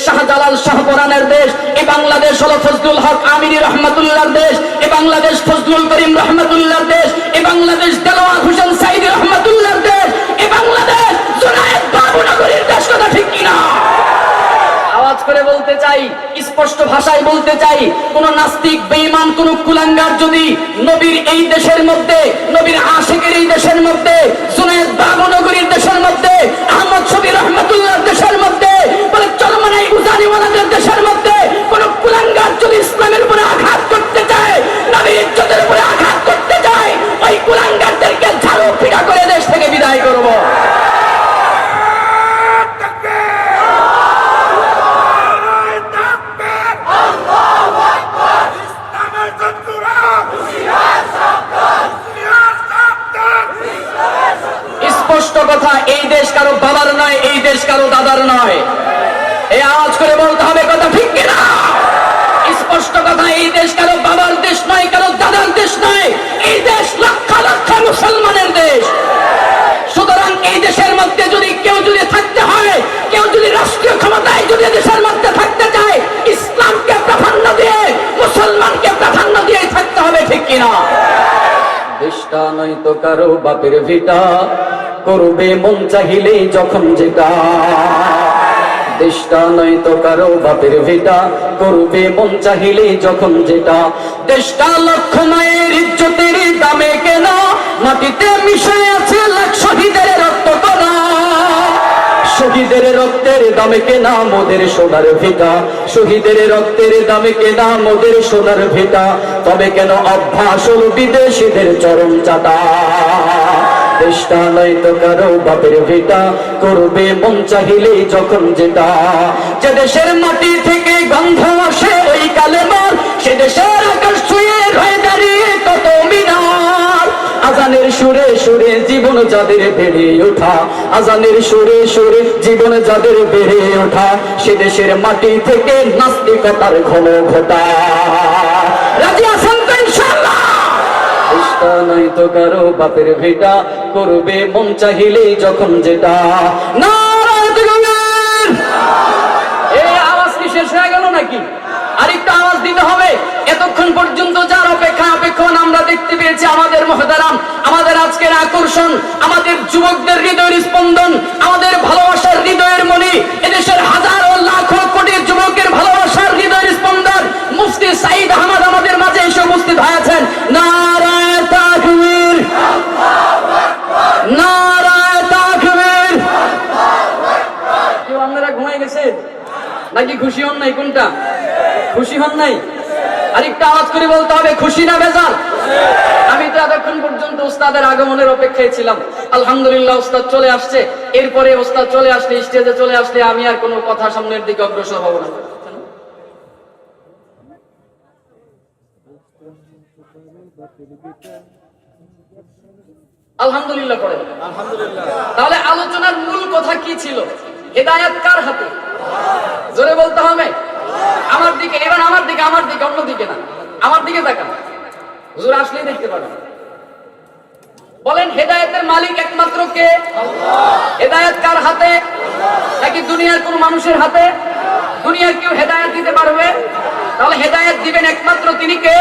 শাহজালাল শাহপরানের দেশ। এই বাংলাদেশ হলো ফজলুল হক আমিনী রহমাতুল্লাহর দেশ। এই বাংলাদেশ ফজলুল করিম রহমাতুল্লাহর দেশ। এই বাংলাদেশ দেলোয়ার হোসেন সাইদি রহমাতুল্লাহর দেশ। এই বাংলাদেশ জুনায়েদ বাবুনগরীর দেশ। কথা ঠিক কিনা? আওয়াজ করে বলতে চাই, স্পষ্ট ভাষায় বলতে চাই, কোন নাস্তিক বেঈমান কোন কুলাঙ্গার যদি নবীর এই দেশের মধ্যে, নবীর আশিকের এই দেশের মধ্যে, জুনায়েদ বাবুনগরীর দেশের মধ্যে, আহমদ শফি রহমাতুল্লাহর দেশের মধ্যে, বলে চরমনাই উজানিওয়ালাদের দেশের মধ্যে কোন কুলাঙ্গার যদি ইসলামের উপরে আঘাত করতে চায়, নবীর ইজ্জতের উপরে আঘাত করতে চায়, ওই কুলাঙ্গারদেরকে ঝাড়ু পিটা করে দেশ থেকে বিদায় করব। স্পষ্ট কথা, এই দেশ কারো বাবার নয়, এই দেশ কারো দাদার নয়। এই আওয়াজ করে বলতে হবে, কথা ঠিক কিনা? স্পষ্ট কথা, এই দেশ কারো বাবার দেশ নয়, কারো দাদার দেশ নয়, এই দেশ লক্ষ লক্ষ মুসলমানের দেশ। সুতরাং এই দেশের মধ্যে যদি কেউ যদি থাকতে হয়, কেউ যদি রাষ্ট্রীয় ক্ষমতায় যদি দেশের মধ্যে থাকতে চায়, ইসলামকে প্রাধান্য দিয়ে, মুসলমানকে প্রাধান্য দিয়ে থাকতে হবে, ঠিক কিনা? দেশটা নয়তো কারো বাপের ভিটা, করবে মন চাহিলে যখন যেটা। দেশটা নয়তো কারো বাপের ভিটা, করবে মন চাহিলে যখন যেটা। দেশটা লক্ষ মায়ের ইজ্জতের দামে কেনা, মাটিতে মিশে আছে লাখ শহীদের রক্ত কণা। শহীদের রক্তের দামে কেনা মোদের সোনার ভিটা, শহীদের রক্তের দামে কেনা মোদের সোনার ভিটা। তবে কেন অভ্যাস হল বিদেশিদের চরম চাটা। দেশটা নয়তো কারো বাপের ভিটা, করবে মন চাহিলে যখন যেটা। যে দেশের মাটি থেকে গন্ধ আসে ওই কালেমার, সে দেশের আকাশ ছুঁয়ে রয়ে দাঁড়িয়ে কত মিনার। আজানের সুরে সুরে জীবন যাদের বেড়ে ওঠা, আজানের সুরে সুরে জীবন যাদের বেড়ে ওঠা, সে দেশের মাটি থেকে নাস্তিকতার ঘন ঘটা। রাজি আছেন তো ইনশাআল্লাহ? দেশটা নয়তো কারো বাপের ভিটা, করবে মন চাহিলে যখন যেটা। নারায়ে তাকবীর! এই আওয়াজ কি শেষ হয়ে গেল নাকি? আরেকটা আওয়াজ দিতে হবে। এতক্ষণ পর্যন্ত যার অপেক্ষণ আমরা দেখতে পেয়েছি, আমাদের মুহতারাম, আমাদের আজকের আকর্ষণ, আমাদের যুবকদের হৃদয়ের স্পন্দন, আমাদের ভালোবাসার হৃদয়ের মনি, এদেশের হাজারো লাখো কোটি যুবকের ভালোবাসার হৃদয়ের স্পন্দন মুফতি সাঈদ আহমদ আমাদের মাঝে এসে উপস্থিত হয়েছেন। নারায়ে তাকবীর! নারায়ে তাকবীর! কেউ আপনারা ঘুমাই গেছে নাকি খুশি হন নাই? কোনটা খুশি হন নাই? আরেকটা আওয়াজ করে বলতে হবে, খুশি না বেজার? আমি তো এতক্ষণ পর্যন্ত উস্তাদের আগমনের অপেক্ষায় ছিলাম। আলহামদুলিল্লাহ উস্তাদ চলে আসছে। এরপরে উস্তাদ চলে আসলে, স্টেজে চলে আসলে আমি আর কোনো কথা সামনের দিকে অগ্রসর হব না। আলহামদুলিল্লাহ পড়ে। তাহলে আলোচনার মূল কথা কি ছিল? হেদায়েত কার হাতে? জোরে বলতে হবে। আমার দিকে, এবার আমার দিকে, আমার দিকে, অন্য দিকে না, আমার দিকে তাকান। হুজুর আসলেই দেখতে পাবেন। বলেন, হেদায়েতের মালিক একমাত্র কে? আল্লাহ। হেদায়েত কার হাতে? নাকি দুনিয়ার কোন মানুষের হাতে? দুনিয়ার কেউ হেদায়েত দিতে পারবে? তাহলে হেদায়েত দিবেন একমাত্র তিনি কে?